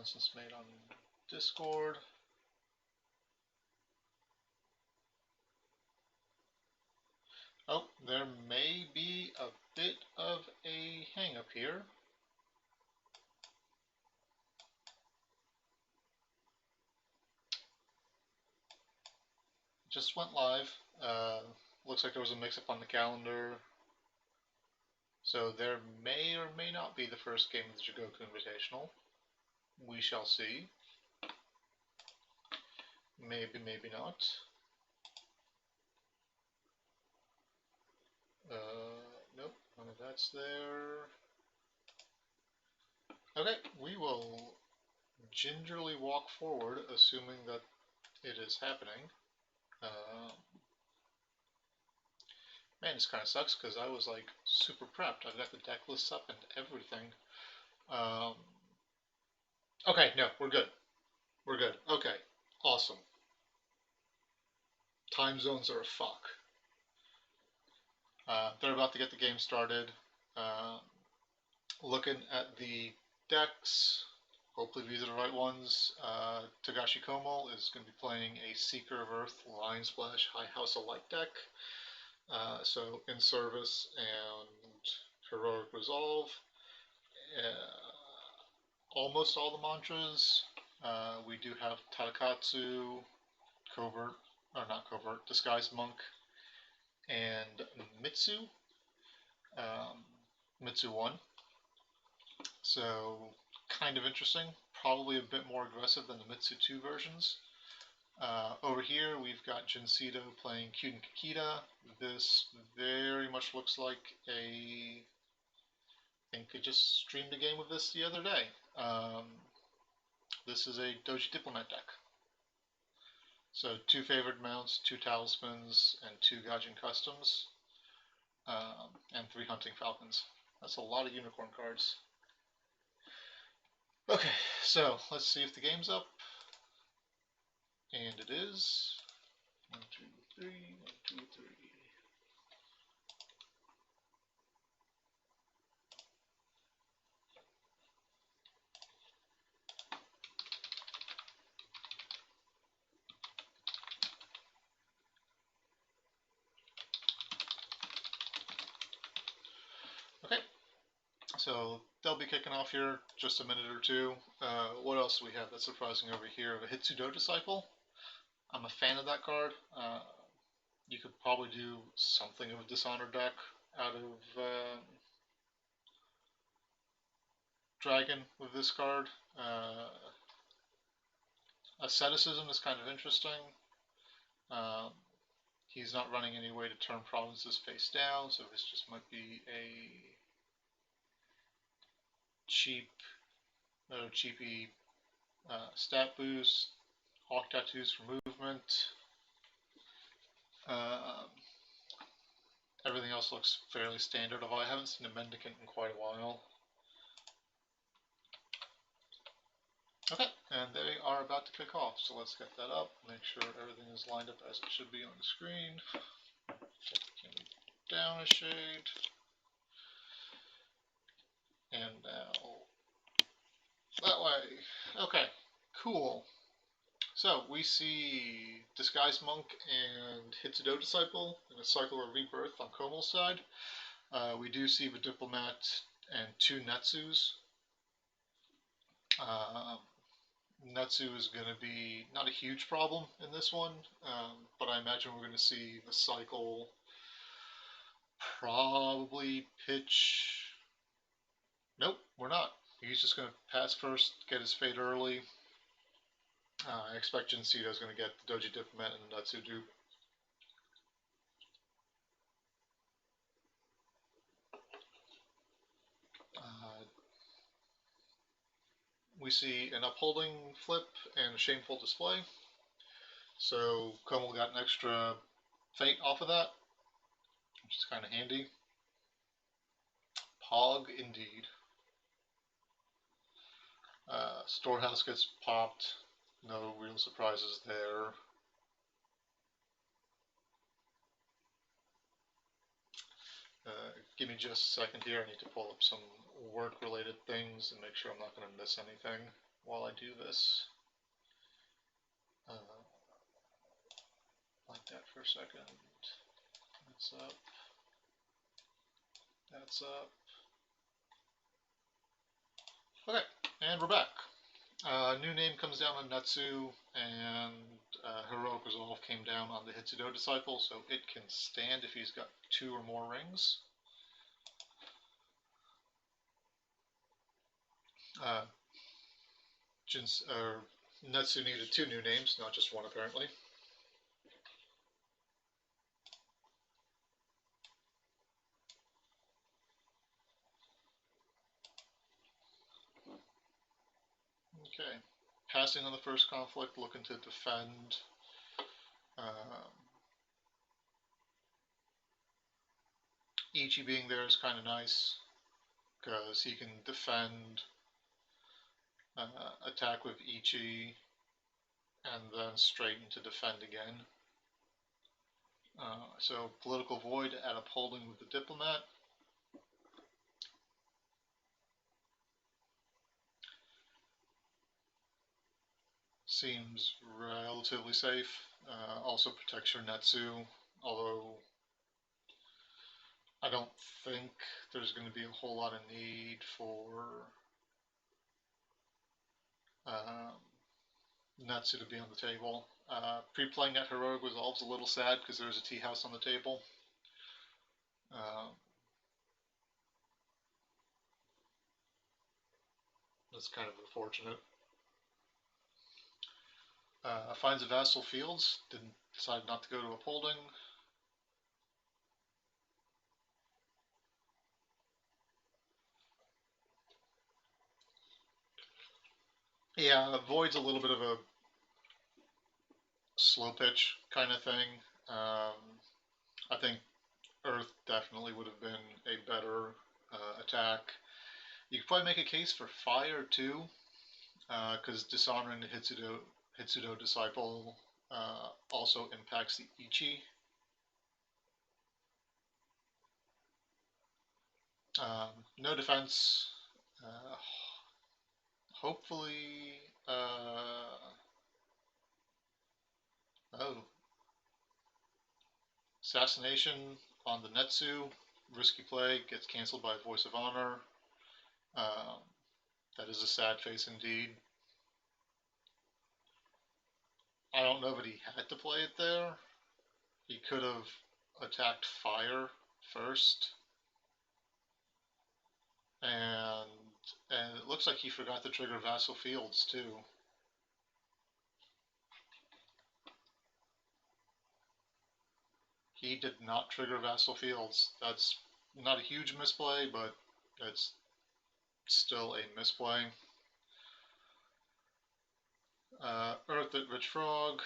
announcements made on Discord. Oh, there may be a bit of a hang-up here. Just went live. Looks like there was a mix-up on the calendar. So there may or may not be the first game of the Jigoku Invitational. We shall see. Maybe, maybe not. Nope, none of that's there. Okay, we will gingerly walk forward, assuming that it is happening. Man, this kind of sucks because I was like super prepped. I've got the deck lists up and everything. Okay, no, we're good. We're good. Okay, awesome. Time zones are a fuck. They're about to get the game started. Looking at the decks, hopefully these are the right ones. Togashi Komhl is going to be playing a Seeker of Earth Lion Splash High House of Light deck. So In Service and Heroic Resolve. Almost all the mantras. We do have Takatsu, Covert, or not Covert, Disguised Monk, and Mitsu. Mitsu 1. So, kind of interesting. Probably a bit more aggressive than the Mitsu 2 versions. Over here, we've got Djinncito playing Kyuden Kakita. This very much looks like a... I think I just streamed a game of this the other day. This is a Doji Diplomat deck. So 2 favored mounts, 2 talismans, and 2 Gaijin customs, and 3 hunting falcons. That's a lot of unicorn cards. Okay, so let's see if the game's up. And it is. 1, 2, 3, 1, 2, 3. Okay, so they'll be kicking off here just a minute or two. What else do we have that's surprising over here? A Hitsudo Disciple. I'm a fan of that card. You could probably do something of a Dishonored deck out of Dragon with this card. Asceticism is kind of interesting. He's not running any way to turn provinces face down, so this just might be a cheapy stat boost. Hawk tattoos for movement. Everything else looks fairly standard, although I haven't seen a Mendicant in quite a while. Okay, and they are about to kick off, so let's get that up, make sure everything is lined up as it should be on the screen. Take the camera down a shade. And now that way. Okay, cool. So we see Disguised Monk and Hitsudo Disciple in a cycle of rebirth on Komhl's side. We do see the Diplomat and 2 Netsus. Netsu is going to be not a huge problem in this one, but I imagine we're going to see the cycle probably pitch... Nope, we're not. He's just going to pass first, get his fate early. I expect Djinncito is going to get the Doji Diplomat and the Netsu dupe. We see an upholding flip and a shameful display. So Komhl got an extra fate off of that, which is kind of handy. Pog indeed. Storehouse gets popped. No real surprises there. Give me just a second here. I need to pull up some work-related things and make sure I'm not going to miss anything while I do this. Like that for a second. That's up. That's up. Okay, and we're back. New name comes down on Natsu, and Heroic Resolve came down on the Hitsudo Disciple, so it can stand if he's got 2 or more rings. Natsu needed 2 new names, not just 1 apparently. Okay, passing on the first conflict, looking to defend. Ichi being there is kind of nice, because he can defend, attack with Ichi, and then straighten to defend again. So Political Void at upholding with the Diplomat. Seems relatively safe. Also protects your Natsu, although I don't think there's going to be a whole lot of need for Natsu to be on the table. Pre-playing at Heroic Resolve's a little sad because there's a tea house on the table. That's kind of unfortunate. Finds a Vassal Fields, decided not to go to upholding. Yeah, Void's a little bit of a slow pitch kind of thing. I think Earth definitely would have been a better attack. You could probably make a case for Fire too, because dishonoring the Hitsudo Disciple also impacts the Ichi. No defense. Hopefully, Assassination on the Netsu. Risky play, gets cancelled by Voice of Honor. That is a sad face indeed. I don't know that he had to play it there. He could have attacked Fire first. And it looks like he forgot to trigger Vassal Fields too. He did not trigger Vassal Fields. That's not a huge misplay, but it's still a misplay. Earth at Rich Frog.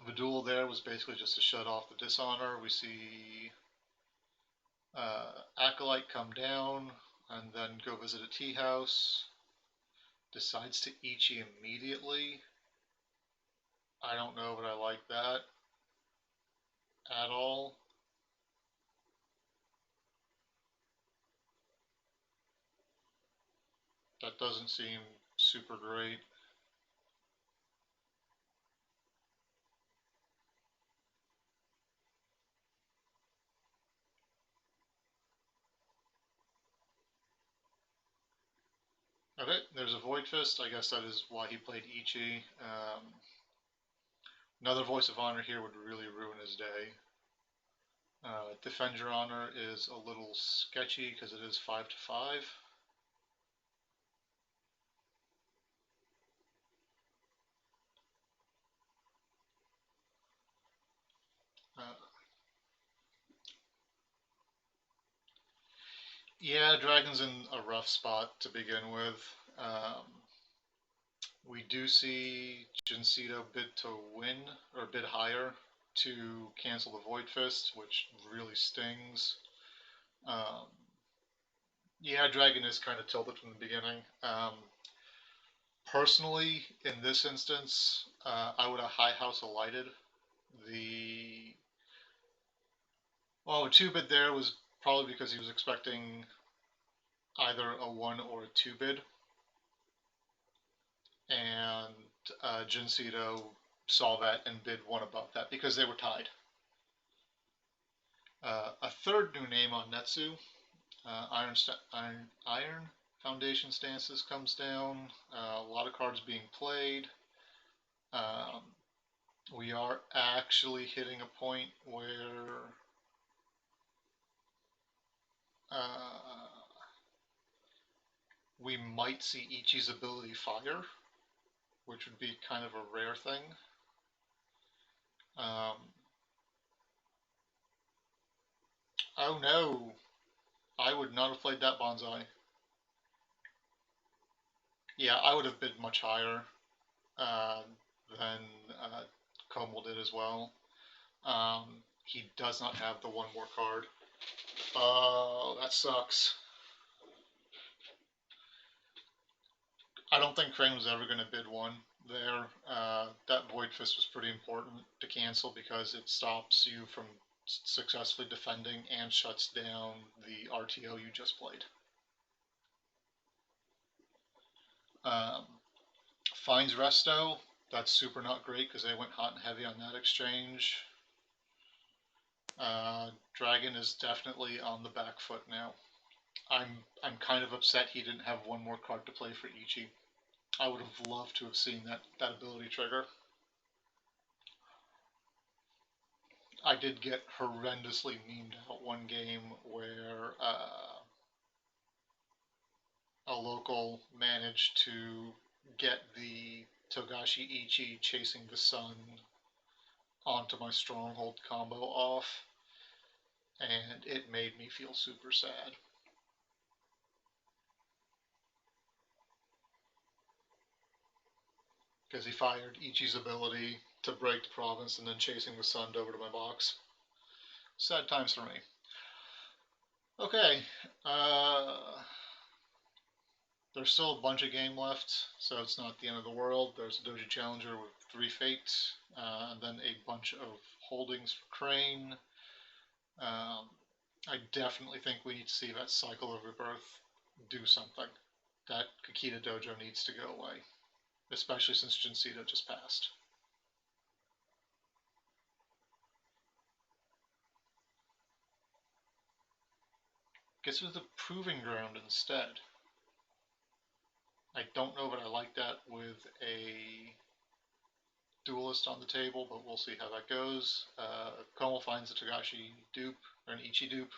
The duel there was basically just to shut off the dishonor. We see Acolyte come down and then go visit a tea house. Decides to Ichi immediately. I don't know, but I like that at all. That doesn't seem super great. Okay, there's a Void Fist. I guess that is why he played Ichi. Another Voice of Honor here would really ruin his day. Defend Your Honor is a little sketchy because it is 5-5. Yeah, Dragon's in a rough spot to begin with. We do see Djinncito bid to win, or bid higher, to cancel the Void Fist, which really stings. Yeah, Dragon is kind of tilted from the beginning. Personally, in this instance, I would have High House alighted. The Well, a 2-bid there was probably because he was expecting either a 1 or a 2-bid, and Djinncito saw that and bid 1 above that because they were tied. A third new name on Netsu, Iron Foundation Stances comes down. A lot of cards being played. Um, we are actually hitting a point where we might see Ichi's ability fire, which would be kind of a rare thing. Oh no, I would not have played that bonsai. Yeah, I would have bid much higher uh, than Komhl did as well. He does not have the 1 more card. Oh, that sucks. I don't think Crane was ever going to bid 1 there. That Void Fist was pretty important to cancel because it stops you from successfully defending and shuts down the RTO you just played. Um, finds Resto. That's super not great because they went hot and heavy on that exchange. Dragon is definitely on the back foot now. I'm kind of upset he didn't have 1 more card to play for Ichi. I would have loved to have seen that ability trigger. I did get horrendously memed out one game where a local managed to get the Togashi Ichi chasing the sun onto my stronghold combo off, and it made me feel super sad. Because he fired Ichi's ability to break the province and then chasing the sun over to my box. Sad times for me. Okay, there's still a bunch of game left, so it's not the end of the world. There's a Doji Challenger with 3 Fates, and then a bunch of holdings for Crane. I definitely think we need to see that Cycle of Rebirth do something. That Kakita Dojo needs to go away, especially since Djinncito just passed. Guess it was the Proving Ground instead. I don't know that I like that with a duelist on the table, but we'll see how that goes. Komhl finds a Togashi dupe, or an Ichi dupe.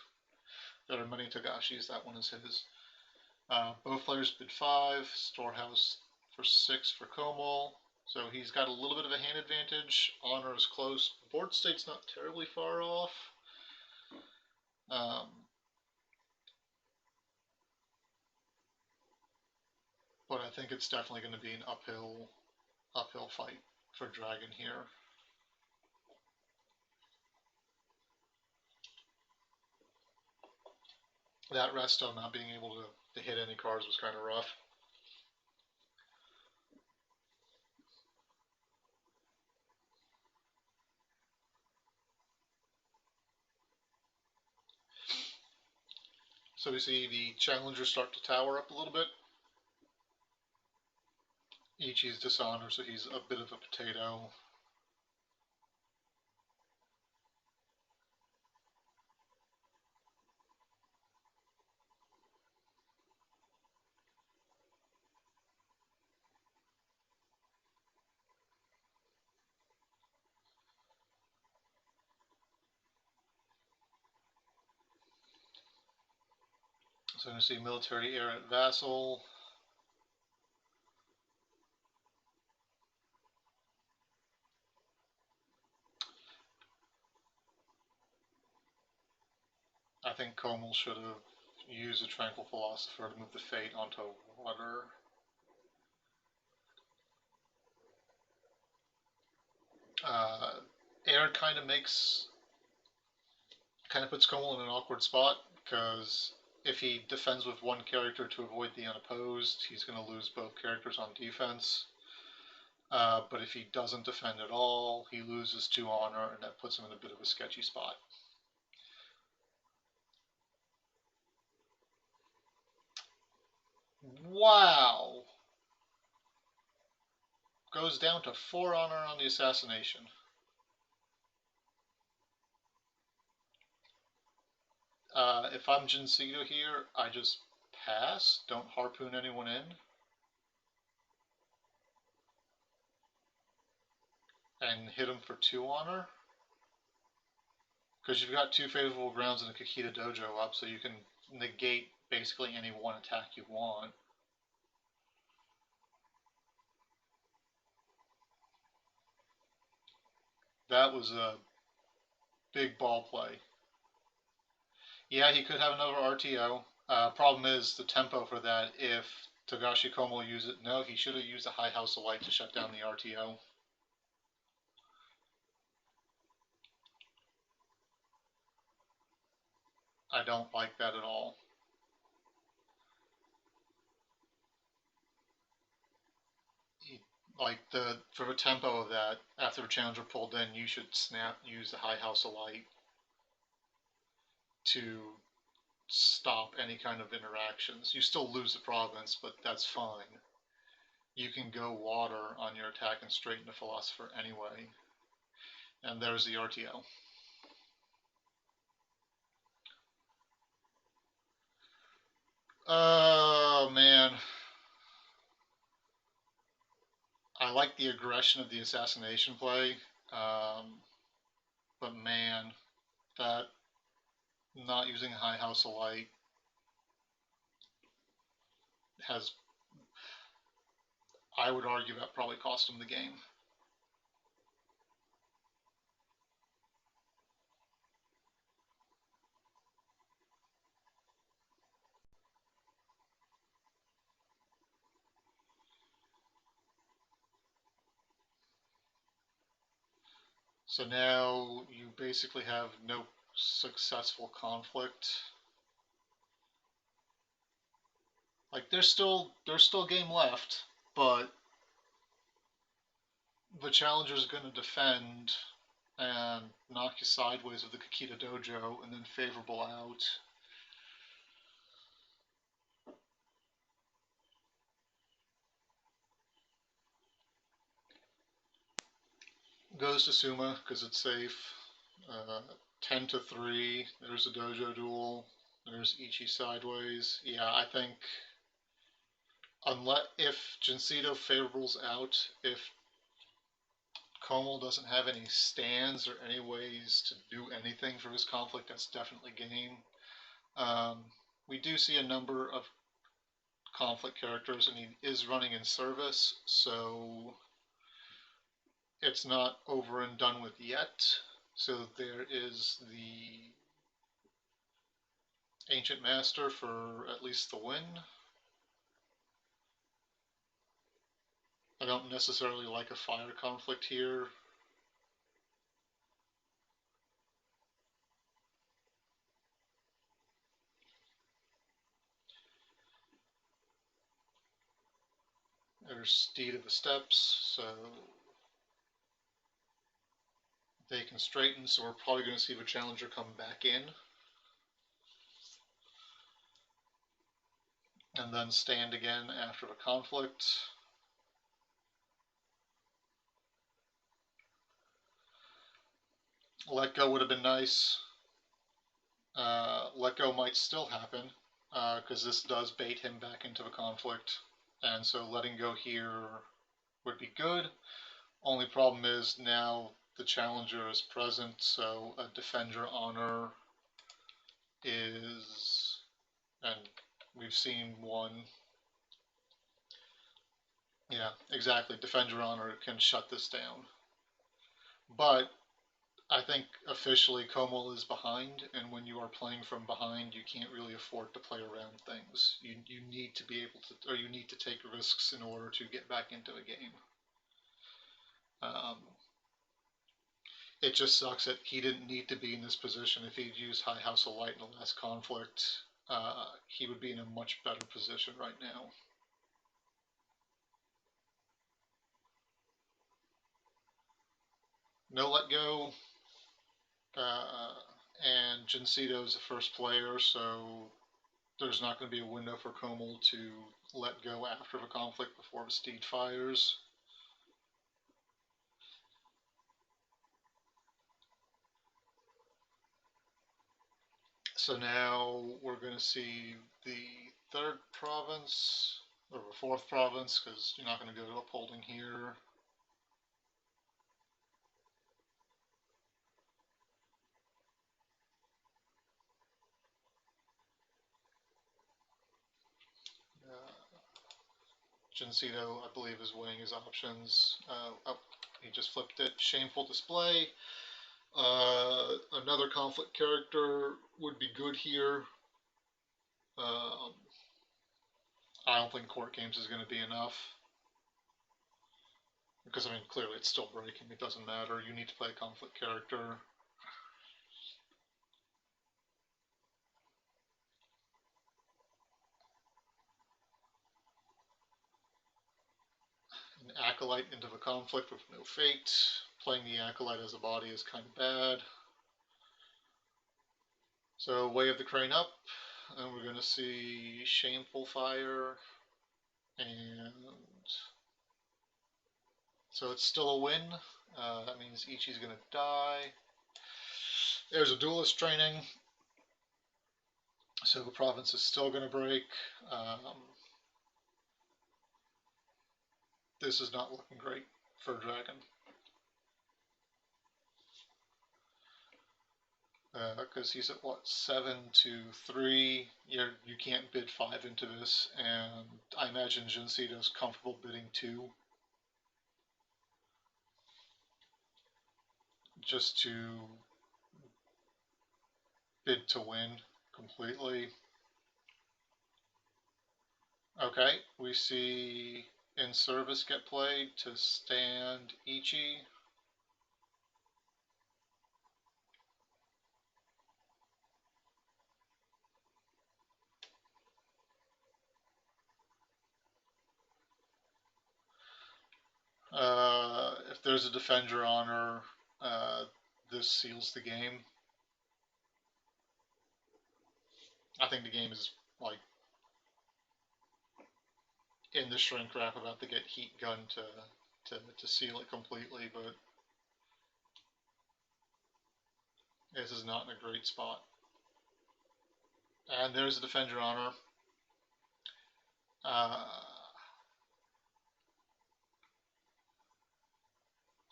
There are many Togashis, that one is his. Both players bid 5, Storehouse for 6 for Komhl. So he's got a little bit of a hand advantage. Honor is close. Board state's not terribly far off. But I think it's definitely going to be an uphill fight for Dragon here. That Resto not being able to hit any cards was kind of rough. So we see the challengers start to tower up a little bit. Ichi's Dishonor, so he's a bit of a potato. So I'm going to see military heir at vassal. I think Komhl should have used a Tranquil Philosopher to move the Fate onto water. Air kind of puts Komhl in an awkward spot because if he defends with 1 character to avoid the unopposed, he's going to lose both characters on defense. But if he doesn't defend at all, he loses 2 honor, and that puts him in a bit of a sketchy spot. Wow! Goes down to 4 honor on the assassination. If I'm Djinncito here, I just pass, don't harpoon anyone in, and hit him for 2 honor. Because you've got 2 favorable grounds in the Kakita Dojo up, so you can negate basically any one attack you want. That was a big ball play. Yeah, he could have another RTO. Problem is the tempo for that. If Togashi Komhl used it, no, he should have used a High House of Light to shut down the RTO. I don't like that at all. Like for the tempo of that, after the challenger pulled in, you should use the High House of Light to stop any kind of interactions. You still lose the province, but that's fine. You can go water on your attack and straighten the Philosopher anyway. And there's the RTO. Oh, man. I like the aggression of the assassination play, but man, that not using High House of Light has, I would argue, that probably cost him the game. So now you basically have no successful conflict. Like there's still game left, but the challenger's going to defend and knock you sideways with the Kakita Dojo and then favorable out. Goes to Suma because it's safe. 10 to 3. There's a dojo duel. There's Ichi sideways. Yeah, I think unless if Djinncito favorables out, if Komhl doesn't have any stands or any ways to do anything for his conflict, that's definitely game. We do see a number of conflict characters, and he is running in service, so it's not over and done with yet. So there is the Ancient Master for at least the win. I don't necessarily like a fire conflict here. There's Steed of the Steppes, so they can straighten, so we're probably going to see the challenger come back in. And then stand again after the conflict. Let go would have been nice. Let go might still happen, because this does bait him back into the conflict. And so letting go here would be good. Only problem is now the challenger is present, so a defend your honor is, and we've seen one. Yeah, exactly. Defend your honor can shut this down. But I think officially Komhl is behind, and when you are playing from behind, you can't really afford to play around things. You need to be able to, or you need to take risks in order to get back into a game. It just sucks that he didn't need to be in this position. If he'd used High House of Light in the last conflict, he would be in a much better position right now. No let go, and Djinncito is the first player, so there's not going to be a window for Komhl to let go after the conflict before the steed fires. So now we're going to see the third province, or the fourth province, because you're not going to go to upholding here. Djinncito, I believe, is weighing his options. Oh, he just flipped it. Shameful display. Another conflict character would be good here. I don't think court games is going to be enough. Because, I mean, clearly it's still breaking. It doesn't matter. You need to play a conflict character. An acolyte into the conflict with no fate. Playing the acolyte as a body is kind of bad. So, Way of the Crane up. And we're going to see Shameful Fire. And so it's still a win. That means Ichi's going to die. There's a duelist training. So the province is still going to break. This is not looking great for Dragon. Because he's at what, 7-3. You can't bid 5 into this, and I imagine Djinncito's comfortable bidding 2. Just to bid to win completely. Okay, we see In Service get played to stand Ichi. If there's a Defend Your Honor, this seals the game. I think the game is, like, in the shrink wrap, about to get heat gun to seal it completely, but this is not in a great spot. And there's a Defend Your Honor.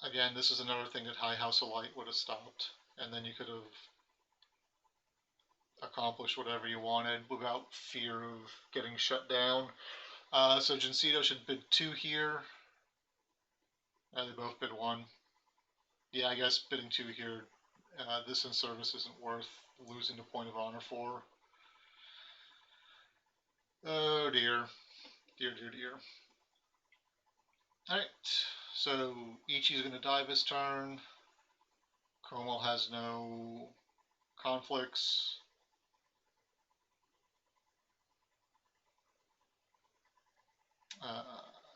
Again, this is another thing that High House of Light would have stopped, and then you could have accomplished whatever you wanted without fear of getting shut down. So Djinncito should bid 2 here. They both bid 1. Yeah, I guess bidding 2 here. This In Service isn't worth losing the point of honor for. Oh dear. Dear, dear, dear. Alright, so Ichi's going to die this turn. Komhl has no conflicts.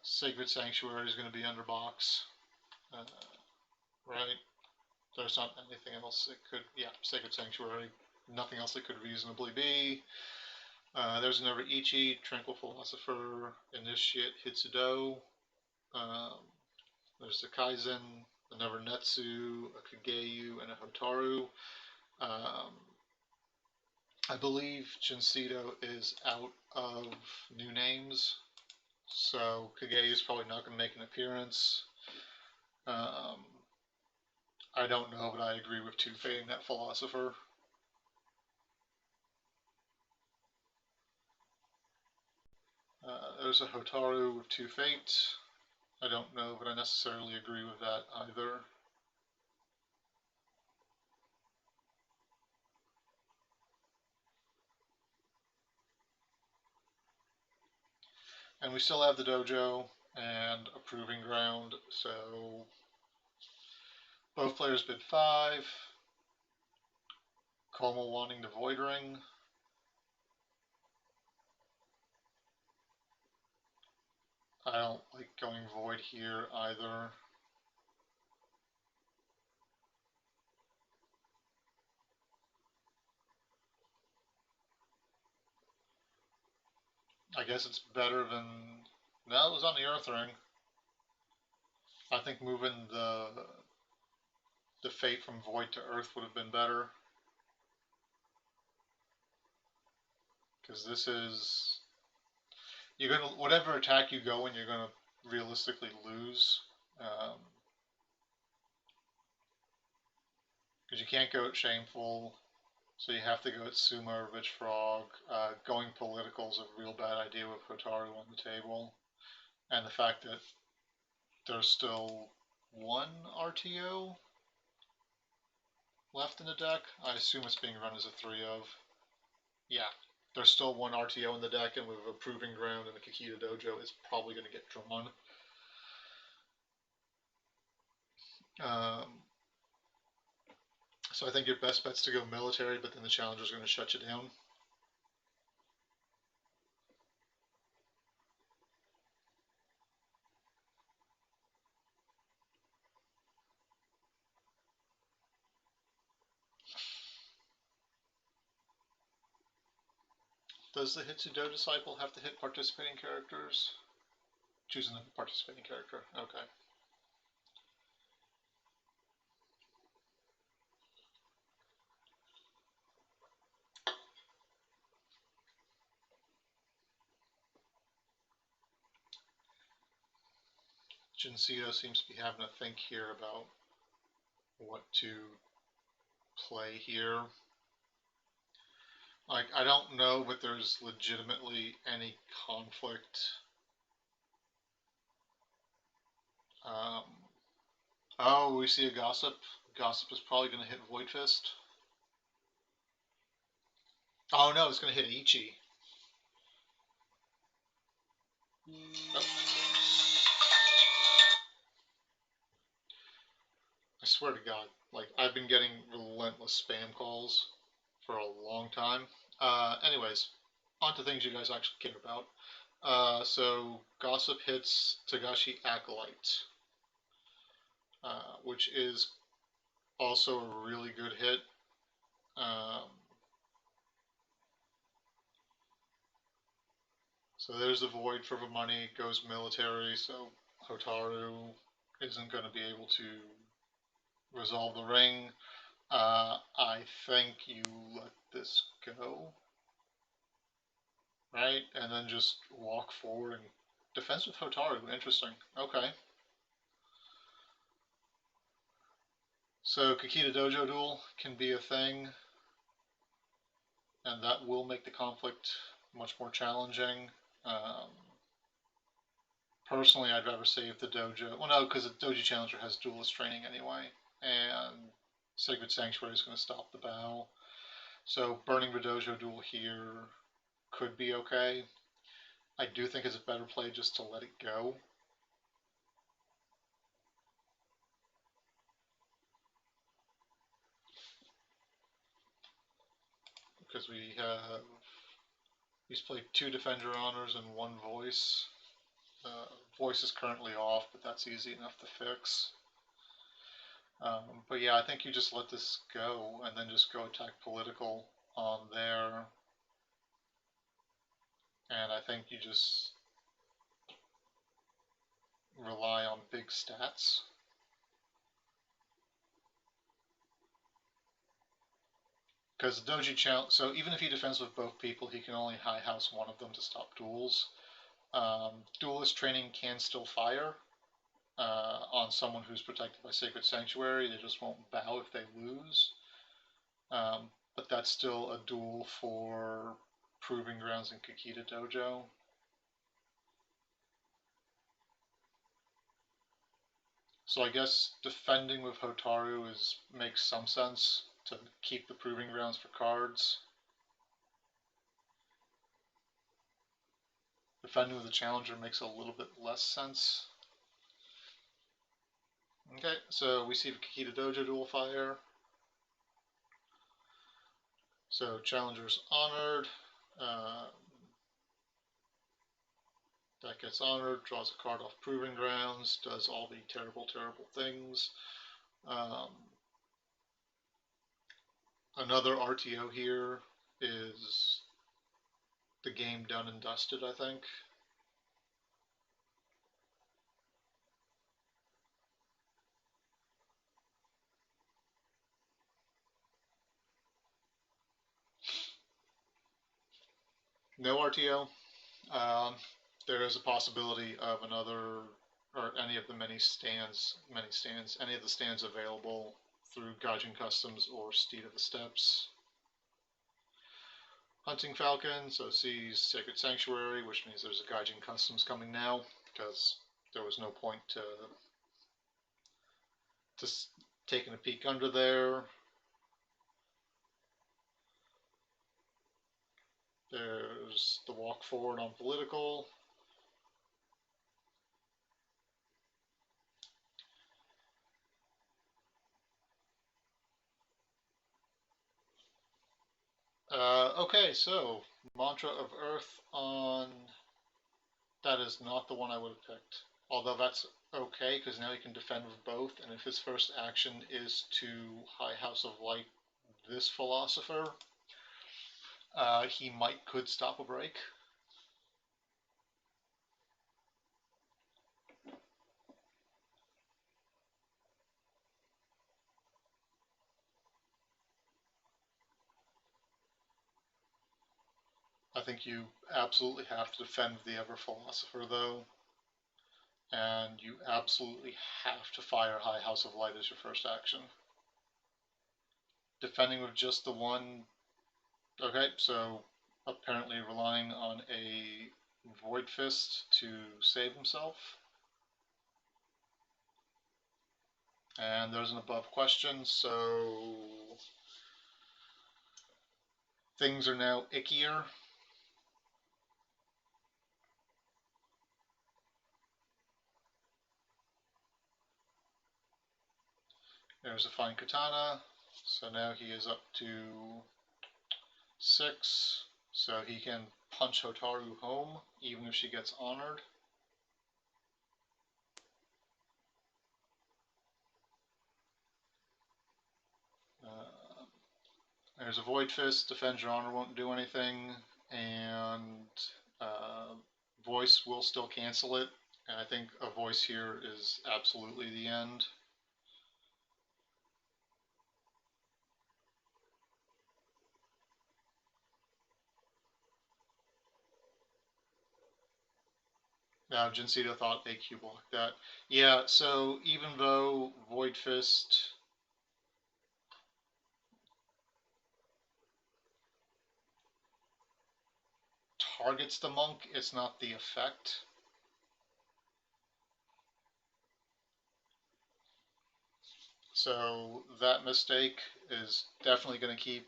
Sacred Sanctuary is going to be under box. Right? There's not anything else it could... Yeah, Sacred Sanctuary. Nothing else it could reasonably be. There's another Ichi, Tranquil Philosopher, Initiate, Hitsudo. There's the Kaizen, another Netsu, a Kageyu, and a Hotaru. I believe Djinncito is out of new names, so Kageyu is probably not going to make an appearance. I don't know, but I agree with two-fading that Philosopher. There's a Hotaru with 2 Fate. I don't know, but I necessarily agree with that either. And we still have the dojo and a proving ground, so both players bid 5. Komhl wanting the Void Ring. I don't like going Void here either. I guess it's better than... No, it was on the Earth Ring. I think moving the Fate from Void to Earth would have been better. Because this is... You're gonna... Whatever attack you go in, you're gonna realistically lose. Because you can't go at Shameful, so you have to go at Sumo or Rich Frog. Going political is a real bad idea with Hotaru on the table. And the fact that there's still one RTO left in the deck. I assume it's being run as a 3 of. Yeah, there's still one RTO in the deck, and with a Proving Ground and the Kakita Dojo, it's probably going to get drawn. So I think your best bet's to go military, but then the Challenger's going to shut you down. Does the Hitsudo Disciple have to hit participating characters? Choose another participating character. Okay. Djinncito seems to be having a think here about what to play here. Like, I don't know, but there's legitimately any conflict. Oh, we see a Gossip. Gossip is probably going to hit Void Fist. Oh no, it's going to hit Ichi. Oh. I swear to God, like, I've been getting relentless spam calls for a long time. Anyways, on to things you guys actually care about. So Gossip hits Togashi Acolyte, which is also a really good hit. So there's the Void for the money, goes military, so Hotaru isn't going to be able to resolve the ring. I think you let this go, right? And then just walk forward and defense with Hotaru. Interesting. Okay. So Kakita Dojo Duel can be a thing, and that will make the conflict much more challenging. Personally, I'd rather save the dojo. Well, no, because the Dojo Challenger has duelist training anyway, and Sacred Sanctuary is going to stop the bow. So burning the dojo duel here could be okay. I do think it's a better play just to let it go. Because he's played 2 Defender Honors and 1 Voice. Voice is currently off, but that's easy enough to fix. But yeah, I think you just let this go and then just go attack political on there. And I think you just rely on big stats. Because the Doji Challenge, so even if he defends with both people, he can only high house one of them to stop duels. Duelist training can still fire on someone who's protected by Sacred Sanctuary. They just won't bow if they lose. But that's still a duel for Proving Grounds and Kakita Dojo. So I guess defending with Hotaru makes some sense to keep the Proving Grounds for cards. Defending with the Challenger makes a little bit less sense. Okay, so we see the Kakita Dojo dual fire. So Challenger's honored. That gets honored, draws a card off Proving Grounds, does all the terrible, terrible things. Another RTO here is the game done and dusted, I think. No RTO. Um, there is a possibility of another, or any of the any of the stands available through Gaijin Customs or Steed of the Steppes. Hunting Falcon, so sees Sacred Sanctuary, which means there's a Gaijin Customs coming now, because there was no point to taking a peek under there. There's the walk forward on political. Okay, so Mantra of Earth on. That is not the one I would have picked. Although that's okay, because now he can defend with both, and if his first action is to High House of Light this Philosopher, he could stop a break. I think you absolutely have to defend the Ever Philosopher, though, and you absolutely have to fire High House of Light as your first action. Defending with just the one. Okay, so apparently relying on a Void Fist to save himself. And there's an above question, so things are now ickier. There's a fine katana, so now he is up to 6, so he can punch Hotaru home, even if she gets honored. There's a Void Fist, Defend Your Honor won't do anything, and Voice will still cancel it, and I think a Voice here is absolutely the end. Now, Djinncito thought AQ blocked that. Yeah, so even though Void Fist targets the monk, it's not the effect. So that mistake is definitely going to keep.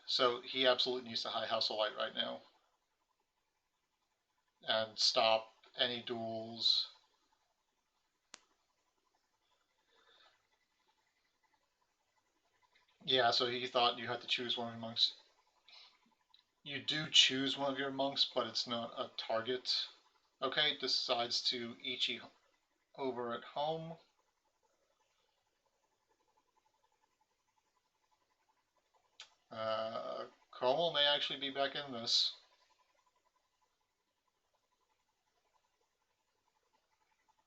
So he absolutely needs to High House of Light right now and stop any duels. Yeah, so he thought you had to choose one of your monks. You do choose one of your monks, but it's not a target. Okay, decides to Ichi over at home. Komhl may actually be back in this.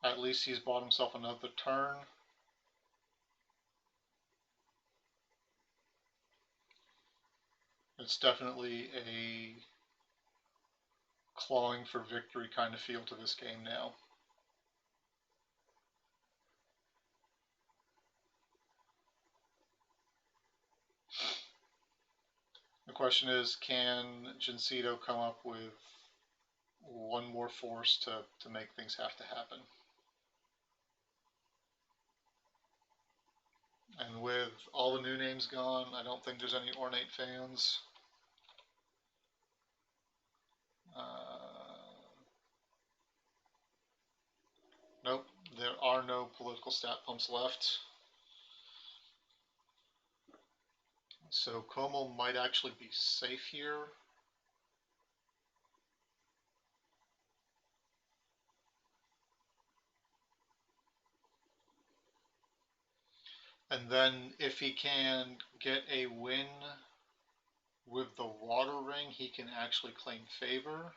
At least he's bought himself another turn. It's definitely a clawing for victory kind of feel to this game now. The question is, can Djinncito come up with one more force to make things have to happen? And with all the new names gone, I don't think there's any Ornate fans. Nope, there are no political stat pumps left. So Komhl might actually be safe here. And then if he can get a win with the water ring, he can actually claim favor.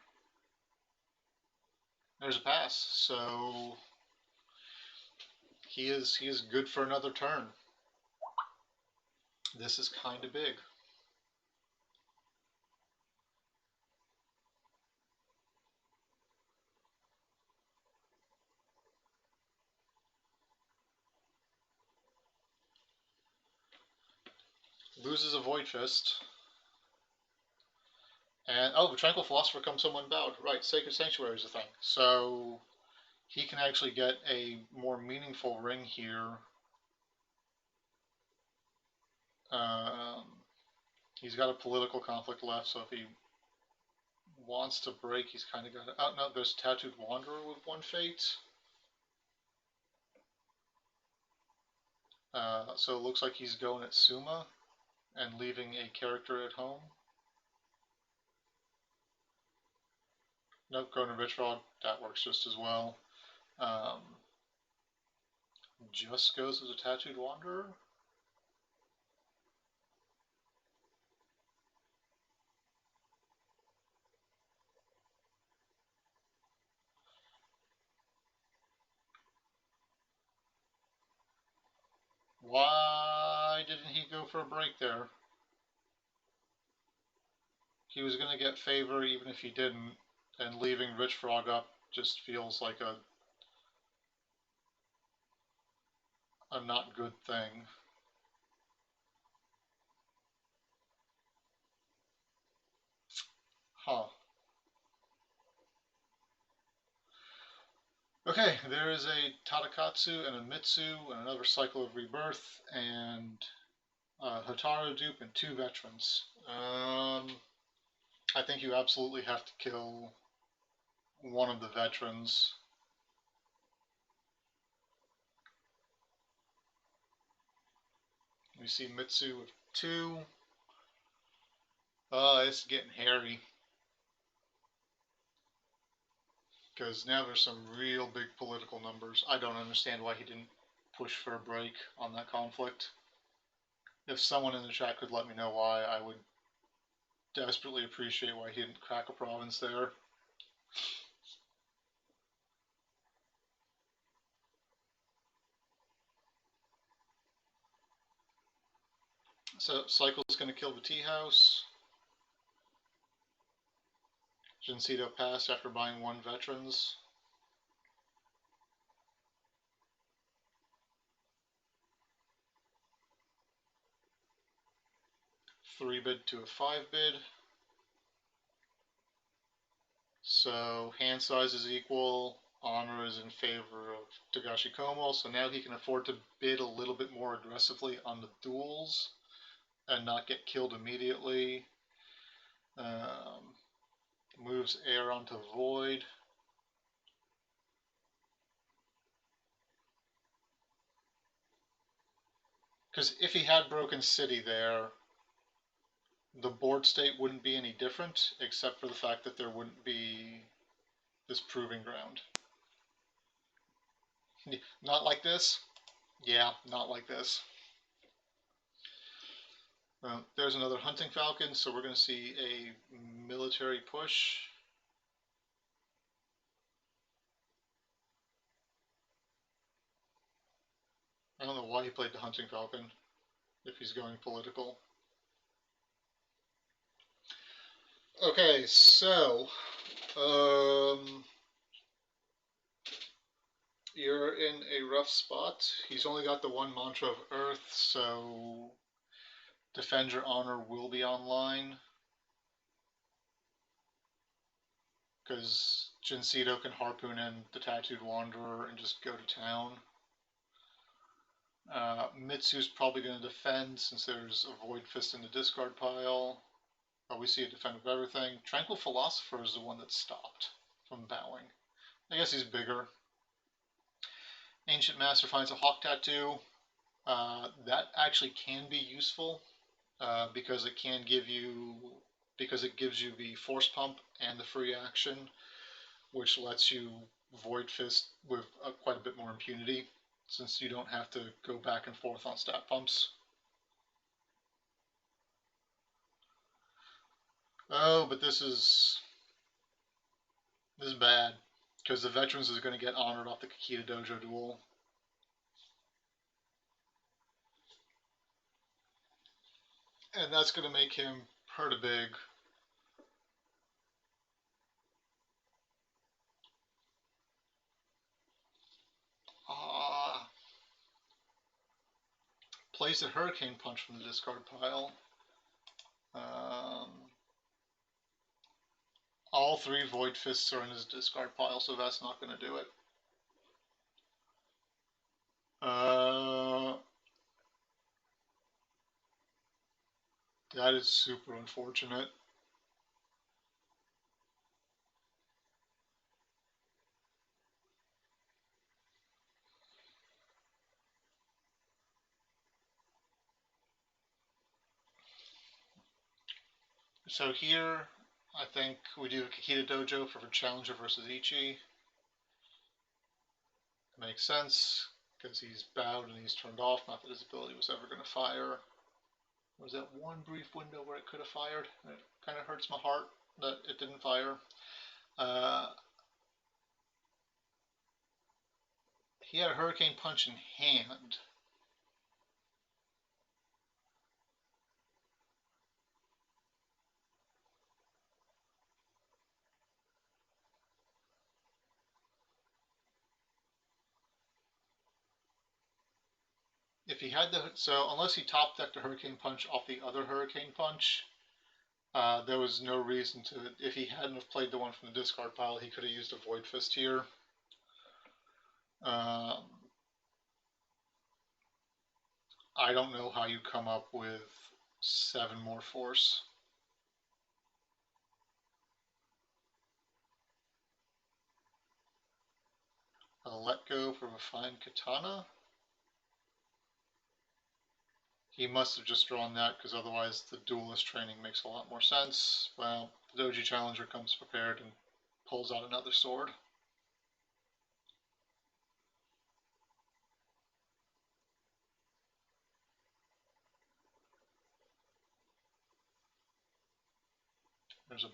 There's a pass, so he is good for another turn. This is kind of big. Loses a Void Fist. And, oh, the Tranquil Philosopher comes home unbowed. Right, Sacred Sanctuary is a thing. So he can actually get a more meaningful ring here. He's got a political conflict left, so if he wants to break, he's kind of got it. Oh, no, there's Tattooed Wanderer with one fate. So it looks like he's going at Suma and leaving a character at home. Nope, going to Richrod, that works just as well. Just goes as a Tattooed Wanderer. Why didn't he go for a break there? He was going to get favor even if he didn't, and leaving Rich Frog up just feels like a not good thing. Huh. Okay, there is a Tadakatsu and a Mitsu and another Cycle of Rebirth and Hotaru dupe and 2 veterans. I think you absolutely have to kill one of the veterans. We see Mitsu with 2. It's getting hairy. Because now there's some real big political numbers. I don't understand why he didn't push for a break on that conflict. If someone in the chat could let me know why, I would desperately appreciate why he didn't crack a province there. So Cycle's going to kill the tea house. Djinncito passed after buying 1 veterans. Three bid to a 5 bid. So hand size is equal. Honor is in favor of Togashi Komhl, so now he can afford to bid a little bit more aggressively on the duels and not get killed immediately. Moves air onto void. Because if he had Broken City there, the board state wouldn't be any different, except for the fact that there wouldn't be this proving ground. Not like this? Yeah, not like this. There's another Hunting Falcon, so we're going to see a military push. I don't know why he played the Hunting Falcon, if he's going political. Okay, so you're in a rough spot. He's only got the 1 Mantra of Earth, so Defend Your Honor will be online. Because Djinncito can harpoon in the Tattooed Wanderer and just go to town. Mitsu's probably going to defend since there's a Void Fist in the discard pile. We see a defend of everything. Tranquil Philosopher is the one that stopped from bowing. I guess he's bigger. Ancient Master finds a Hawk Tattoo. That actually can be useful because it gives you the Force Pump and the free action, which lets you Void Fist with quite a bit more impunity, since you don't have to go back and forth on stat pumps. Oh, but this is bad because the veterans is going to get honored off the Kakita Dojo duel, and that's going to make him hurt a big. Ah, plays a Hurricane Punch from the discard pile. Um, all three Void Fists are in his discard pile, so that's not going to do it. That is super unfortunate. So here, I think we do a Kakita Dojo for Challenger versus Ichi. Makes sense, because he's bowed and he's turned off. Not that his ability was ever going to fire. There was that one brief window where it could have fired, and it kind of hurts my heart that it didn't fire. He had a Hurricane Punch in hand. If he had so unless he top decked a Hurricane Punch off the other Hurricane Punch, there was no reason to. If he hadn't have played the one from the discard pile, he could have used a Void Fist here. Um, I don't know how you come up with 7 more force. A let go from a fine katana. He must have just drawn that because otherwise the duelist training makes a lot more sense. Well, the Doji Challenger comes prepared and pulls out another sword. There's a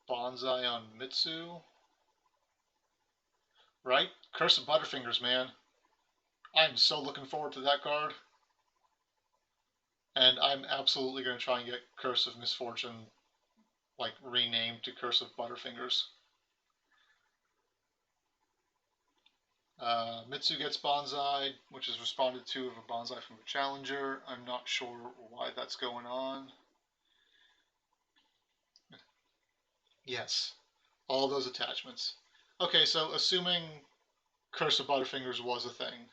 bonsai on Mitsu. Right? Curse of Butterfingers, man. I'm so looking forward to that card. And I'm absolutely going to try and get Curse of Misfortune like renamed to Curse of Butterfingers. Mitsu gets bonsai, which is responded to of a bonsai from a challenger. I'm not sure why that's going on. Yes, all those attachments. Okay, so assuming Curse of Butterfingers was a thing,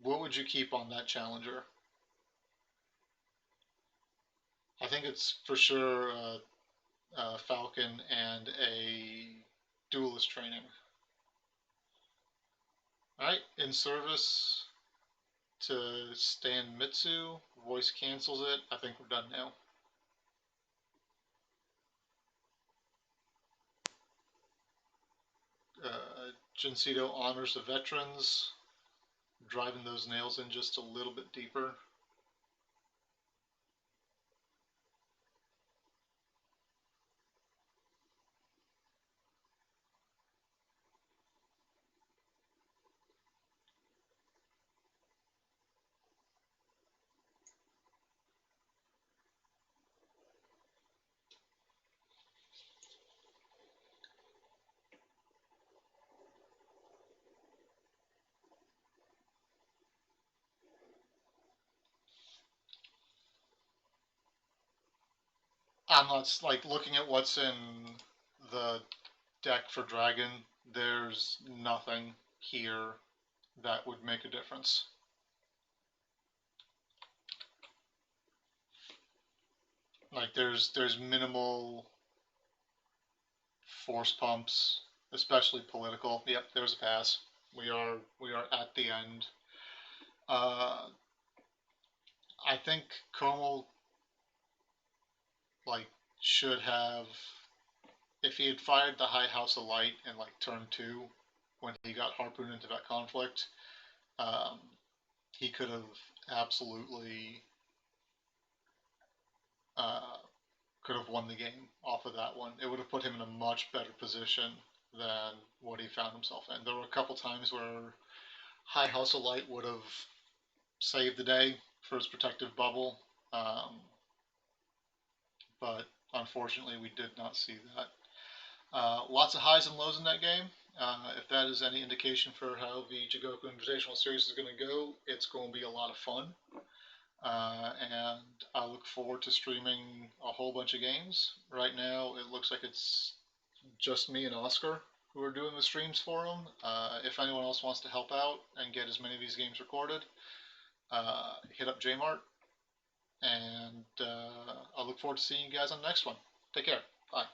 what would you keep on that challenger? I think it's for sure Falcon and a duelist training. Alright, in service to stand Mitsu, voice cancels it. I think we're done now. Djinncito honors the veterans, driving those nails in just a little bit deeper. I'm not like looking at what's in the deck for Dragon. There's nothing here that would make a difference. Like there's minimal force pumps, especially political. Yep, there's a pass. We are at the end. Uh, I think Komhl like should have, if he had fired the High House of Light in like turn 2 when he got harpooned into that conflict, um, he could have absolutely uh, could have won the game off of that one. It would have put him in a much better position than what he found himself in. There were a couple times where High Hustle Light would have saved the day for his protective bubble, but unfortunately we did not see that. Lots of highs and lows in that game. If that is any indication for how the Jigoku Invitational Series is going to go, it's going to be a lot of fun. And I look forward to streaming a whole bunch of games. Right now, it looks like it's just me and Oscar who are doing the streams for them. If anyone else wants to help out and get as many of these games recorded, hit up Jmart. And I look forward to seeing you guys on the next one. Take care. Bye.